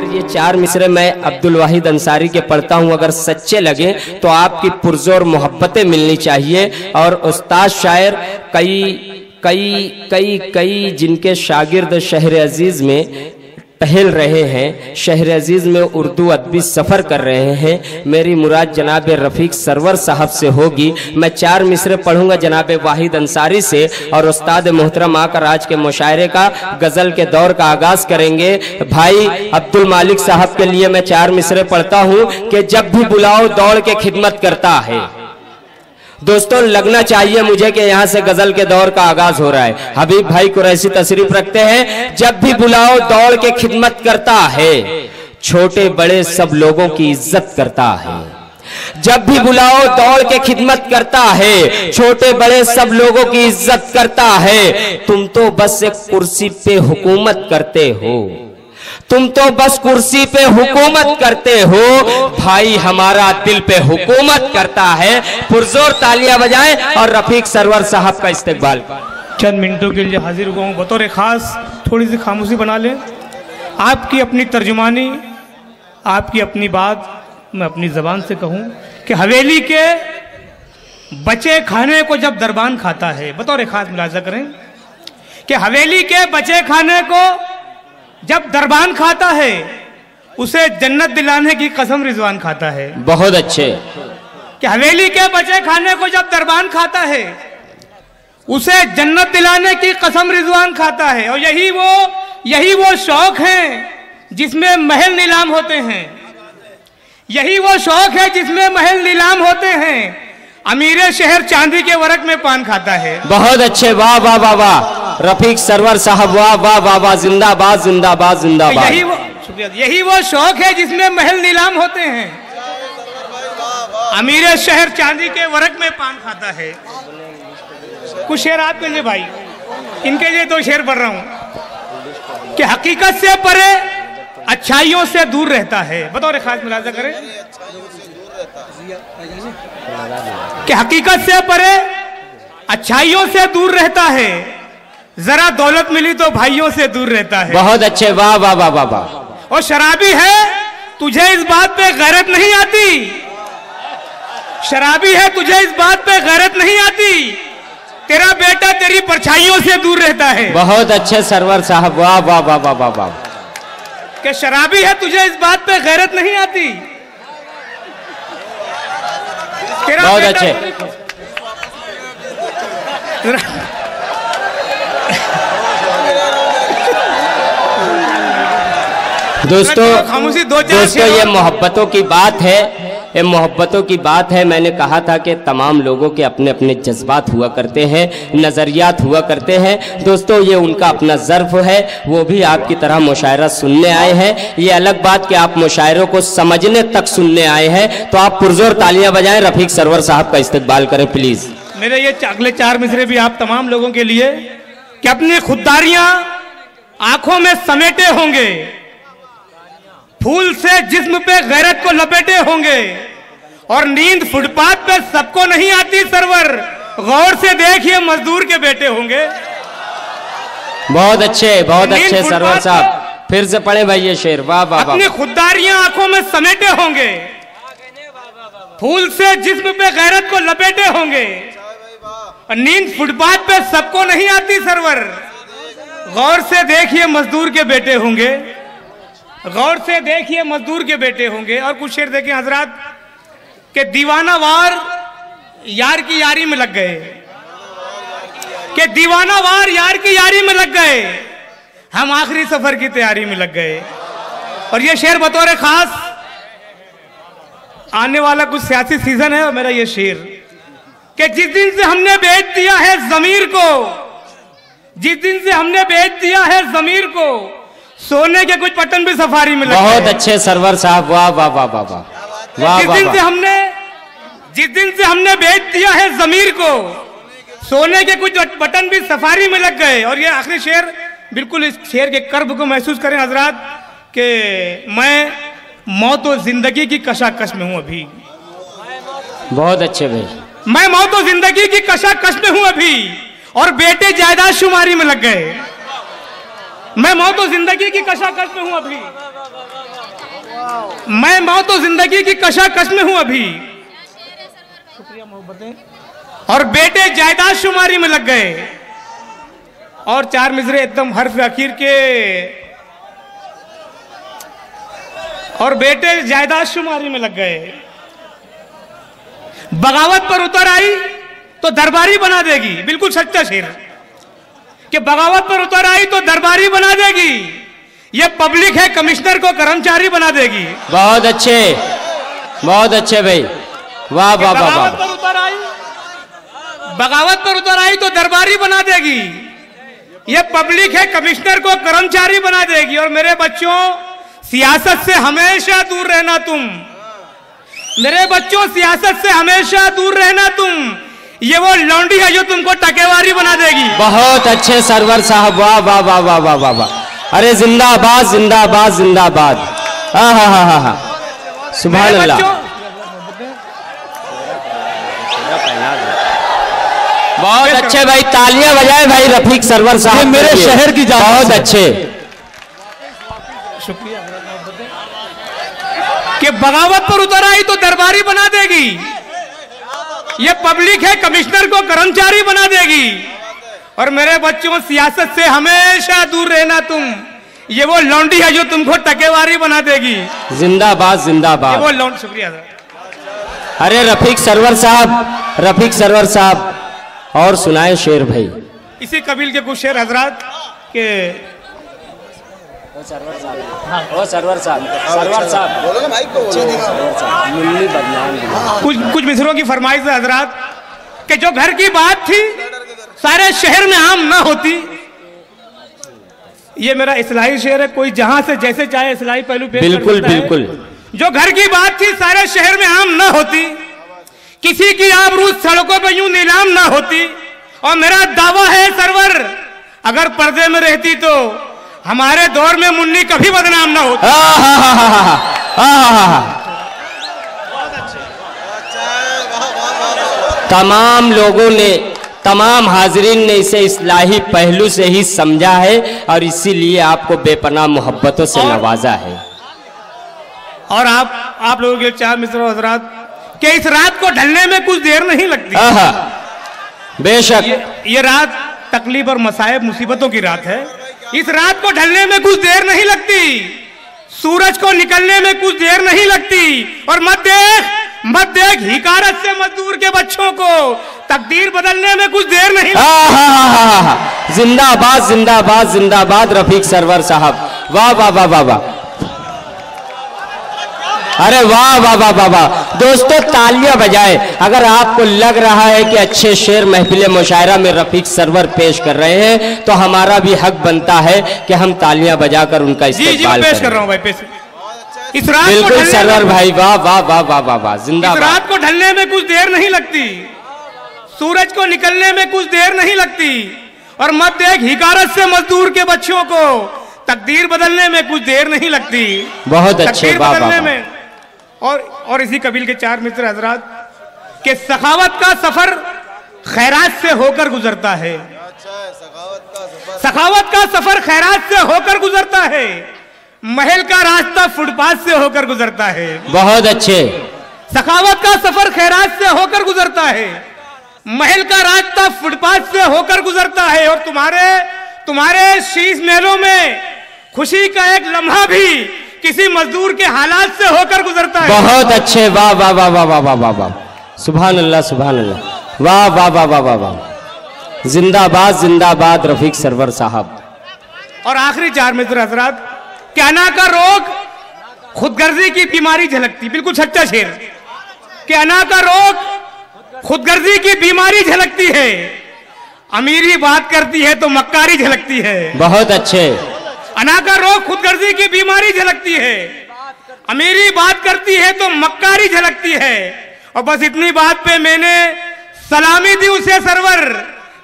अगर ये 4 मिसरे मैं अब्दुल वाहिद अंसारी के पढ़ता हूँ, अगर सच्चे लगे तो आपकी पुरजोर मोहब्बतें मिलनी चाहिए। और उस्ताद शायर कई जिनके शागिर्द शहर अजीज में टहल रहे हैं, शहर अजीज में उर्दू अदबी सफ़र कर रहे हैं, मेरी मुराद जनाब रफ़ीक सरवर साहब से होगी। मैं 4 मिसरे पढ़ूंगा जनाब वाहिद अंसारी से और उस्ताद मोहतरम आकर आज के मुशायरे का गज़ल के दौर का आगाज़ करेंगे। भाई अब्दुल मालिक साहब के लिए मैं 4 मिसरे पढ़ता हूँ कि जब भी बुलाओ दौड़ के खिदमत करता है। दोस्तों लगना चाहिए मुझे कि यहाँ से गजल के दौर का आगाज हो रहा है। हबीब भाई कुरैशी तशरीफ रखते हैं, जब भी बुलाओ दौड़ के खिदमत करता है, छोटे बड़े सब लोगों की इज्जत करता है। जब भी बुलाओ दौड़ के खिदमत करता है, छोटे बड़े सब लोगों की इज्जत करता है। तुम तो बस एक कुर्सी पे हुकूमत करते हो, तुम तो बस कुर्सी पे हुकूमत करते हो, भाई हमारा दिल पे हुकूमत करता है। पुरजोर तालियां बजाएं और रफीक सरवर साहब का इस्तकबाल। चंद मिनटों के लिए हाजिर हुआ हूँ, बतौर खास थोड़ी सी खामोशी बना लें। आपकी अपनी तर्जुमानी, आपकी अपनी बात मैं अपनी ज़बान से कहूँ कि हवेली के बचे खाने को जब दरबान खाता है, बतौर खास मुलाजा करें कि हवेली के बचे खाने को जब दरबान खाता है, उसे जन्नत दिलाने की कसम रिजवान खाता है। बहुत अच्छे। कि हवेली के बचे खाने को जब दरबान खाता है, उसे जन्नत दिलाने की कसम रिजवान खाता है। और यही वो शौक है जिसमें महल नीलाम होते हैं, यही वो शौक है जिसमें महल नीलाम होते हैं। अमीर शहर चांदी के वरक में पान खाता है। बहुत अच्छे, वाह वाह वाह वाह रफीक सरवर साहब, वाह वाह वाह वाह, जिंदाबाद जिंदाबाद जिंदाबाद। यही वो शौक है जिसमें महल नीलाम होते हैं। अमीर शहर चांदी के वरक में पान खाता है। कुछ शेर आपके लिए भाई, इनके लिए 2 शेर पढ़ रहा हूं कि हकीकत से परे अच्छाइयों से दूर रहता है। बतौर खास मुलाजा करें कि हकीकत से परे अच्छाइयों से दूर रहता है, जरा दौलत मिली तो भाइयों से दूर रहता है। बहुत अच्छे, वाह वाह वाह वाह वाह। और शराबी है तुझे इस बात पे गैरत नहीं आती, शराबी है तुझे इस बात पे गैरत नहीं आती, तेरा बेटा तेरी परछाइयों से दूर रहता है। बहुत अच्छे सरवर साहब, वाह वाह वाह वाह वाह वाह। कि शराबी है तुझे इस बात पे गैरत नहीं आती, तेरा बहुत अच्छे। दोस्तों ये मोहब्बतों की बात है, ये मोहब्बतों की बात है। मैंने कहा था कि तमाम लोगों के अपने अपने जज्बात हुआ करते हैं, नज़रियात हुआ करते हैं। दोस्तों ये उनका अपना ज़र्फ़ है, वो भी आपकी तरह मुशायरा सुनने आए हैं। ये अलग बात कि आप मुशायरों को समझने तक सुनने आए हैं, तो आप पुरजोर तालियां बजाएं, रफीक सरवर साहब का इस्तकबाल करें प्लीज़। मेरे ये अगले 4 मिसरे भी आप तमाम लोगों के लिए कि अपनी खुददारियां आंखों में समेटे होंगे, फूल से जिस्म पे गैरत को लपेटे होंगे, और नींद फुटपाथ पे सबको नहीं आती सरवर, गौर से देखिए मजदूर के बेटे होंगे। बहुत अच्छे सरवर साहब, फिर से पढ़े भाई ये शेर, वाह वाह। अपनी खुददारियां आंखों में समेटे होंगे, फूल से जिस्म पे गैरत को लपेटे होंगे, और नींद फुटपाथ पे सबको नहीं आती सरवर, गौर से देखिए मजदूर के बेटे होंगे, गौर से देखिए मजदूर के बेटे होंगे। और कुछ शेर देखें हजरात के दीवाना वार यार की यारी में लग गए, कि दीवाना वार यार की यारी में लग गए, हम आखिरी सफर की तैयारी में लग गए। और ये शेर बतौर खास, आने वाला कुछ सियासी सीजन है और मेरा ये शेर कि जिस दिन से हमने बेच दिया है जमीर को, जिस दिन से हमने बेच दिया है जमीर को, सोने के कुछ पटन भी सफारी में लगे। बहुत अच्छे सरवर साहब, वाह वाह वाह वाह वाह। जिस दिन से हमने बेच दिया है जमीर को, सोने के कुछ बटन भी सफारी में लग गए। और ये आखिरी शेर, बिल्कुल इस शेर के कर्ब को महसूस करें हजरात कि मैं मौत और जिंदगी की कशाकश में हूं अभी। बहुत अच्छे भाई। मैं मौत और जिंदगी की कशाकश में हूं अभी, और बेटे जायदाद शुमारी में लग गए। मैं मौत और जिंदगी की कशाकश में हूं अभी, मैं मौत तो जिंदगी की कशाकश में हूं अभी। शुक्रिया मोहब्बतें। और बेटे जायदाद शुमारी में लग गए। और 4 मिसरे एकदम हर्फ आखिर के। और बेटे जायदाद शुमारी में लग गए। बगावत पर उतर आई तो दरबारी बना देगी। बिल्कुल सच्चा शेर कि बगावत पर उतर आई तो दरबारी बना देगी। ये पब्लिक है, कमिश्नर को कर्मचारी बना देगी। बहुत अच्छे भाई, वाह वाह वाह। बगावत पर उतर आई तो दरबारी बना देगी। ये पब्लिक है, कमिश्नर को कर्मचारी बना देगी। और मेरे बच्चों, सियासत से हमेशा दूर रहना तुम। मेरे बच्चों, सियासत से हमेशा दूर रहना तुम। ये वो लौंडी है जो तुमको टकेवारी बना देगी। बहुत अच्छे सरवर साहब, वाह वाह वाह वाह वाह वाह वाह। अरे जिंदाबाद जिंदाबाद जिंदाबाद। हा सुभान अल्लाह। बहुत अच्छे भाई, तालियां बजाए भाई रफीक सरवर साहब, मेरे शहर की जान। बहुत अच्छे। शुक्रिया कि बगावत पर उतर आई तो दरबारी बना देगी। ये पब्लिक है, कमिश्नर को कर्मचारी बना देगी। और मेरे बच्चों, सियासत से हमेशा दूर रहना तुम। ये वो लौंडी है जो तुमको टकेवारी बना देगी। जिंदाबाद जिंदाबाद। वो लौंड। शुक्रिया। अरे रफीक सरवर साहब और सुनाए शेर भाई। इसी कबील के कुछ शेर हजरात के। सरवर साहब बोलो ना भाई को। कुछ मिसरों की फरमाइश है हजरात कि जो घर की बात थी सारे शहर में आम ना होती। ये मेरा इस्लाही शेर है। कोई जहां से जैसे चाहे इस्लाही पहलू पेश बिल्कुल कर सकता है। बिल्कुल। जो घर की बात थी सारे शहर में आम ना होती। किसी की आबरू सड़कों पर यूं नीलाम ना होती। और मेरा दावा है सरवर, अगर पर्दे में रहती तो हमारे दौर में मुन्नी कभी बदनाम ना होती। तमाम लोगों ने, तमाम हाजरीन ने इसे इस्लाही पहलू से ही समझा है और इसीलिए आपको बेपनाह मोहब्बतों से नवाजा है। और आप लोगों के 4 मिसरों हजरात कि इस रात को ढलने में कुछ देर नहीं लगती। बेशक ये रात तकलीफ और मसाइब मुसीबतों की रात है। इस रात को ढलने में कुछ देर नहीं लगती। सूरज को निकलने में कुछ देर नहीं लगती। और मत देख हिकारत से मजदूर के बच्चों को तकदीर बदलने में कुछ देर नहीं लगती। जिंदाबाद जिंदाबाद जिंदाबाद रफीक सरवर साहब, वाह वाह वाह वाह वाह। अरे वाह वाह वाह वाह वाह। दोस्तों तालियां बजाएं अगर आपको लग रहा है कि अच्छे शेर महफिल मुशायरा में रफीक सरवर पेश कर रहे हैं तो हमारा भी हक बनता है कि हम तालियां बजाकर उनका इस्तेमाल पेश कर रहा हूं भाई। पेश इस रात बिल्कुल सरवर भाई, वाह वाह वाह वाह वाह वाह। जिंदाबाद। इस रात को ढलने में कुछ देर नहीं लगती। सूरज को निकलने में कुछ देर नहीं लगती। और मत देख हिकारत से मजदूर के बच्चों को तकदीर बदलने में कुछ देर नहीं लगती। बहुत अच्छे, वाह वाह में। और इसी कबील के 4 मित्र हजरात के सखावत का सफर खैरात से होकर गुजरता है। सखावत का सफर खैरात से होकर गुजरता है। महल का रास्ता फुटपाथ से होकर गुजरता है। बहुत अच्छे। सखावत का सफर खैरात से होकर गुजरता है। महल का रास्ता फुटपाथ से होकर गुजरता है। और तुम्हारे शीश महलों में खुशी का एक लम्हा भी किसी मजदूर के हालात से होकर गुजरता है। बहुत अच्छे, वाह वाह वाह वाह वाह वाह वाह वाह। सुभान अल्लाह सुभान अल्लाह, वाह वाह वाह वाह वाह वाह। जिंदाबाद जिंदाबाद रफीक सरवर साहब। और आखिरी 4 मित्र हजरात, कहना का रोग खुदगर्जी की बीमारी झलकती। बिल्कुल सच्चा शेर। कहना का रोग खुदगर्जी की बीमारी झलकती है। अमीरी बात करती है तो मक्कारी झलकती है। बहुत अच्छे। अना का रोग खुदगर्जी की बीमारी झलकती है। अमीरी बात करती है तो मक्कारी झलकती है। और बस इतनी बात पे मैंने सलामी दी उसे सरवर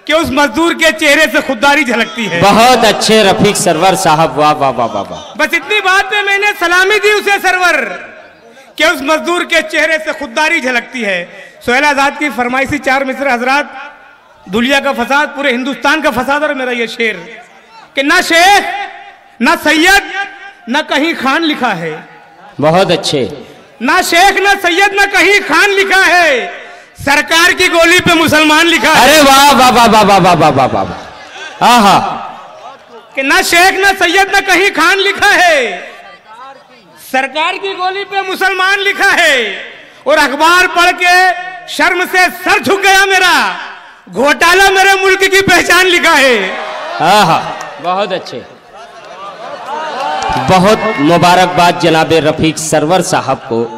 कि उस मजदूर के चेहरे से खुददारी झलकती है। बहुत अच्छे रफीक सरवर साहब, वाह वाह वाह वाह वाह। बस इतनी बात पे मैंने सलामी दी उसे सरवर कि उस मजदूर के चेहरे से खुददारी झलकती है। सोहेल आजाद की फरमाइशी 4 मिसर हजरात, दुनिया का फसाद, पूरे हिंदुस्तान का फसाद। और मेरा ये शेर कि ना शेख ना सैयद ना कहीं खान लिखा है, बहुत अच्छे। ना शेख ना सैयद ना कहीं खान लिखा है, सरकार की गोली पे मुसलमान लिखा है। अरे वाह वाह वाह वाह वाह वाह वाह वाह। हाँ हाँ, कि ना शेख ना सैयद ना कहीं खान लिखा है, सरकार की गोली पे मुसलमान लिखा है। और अखबार पढ़ के शर्म से सर झुक गया मेरा, घोटाला मेरे मुल्क की पहचान लिखा है। हाँ हाँ, बहुत अच्छे। बहुत मुबारकबाद जनाब रफीक सरवर साहब को।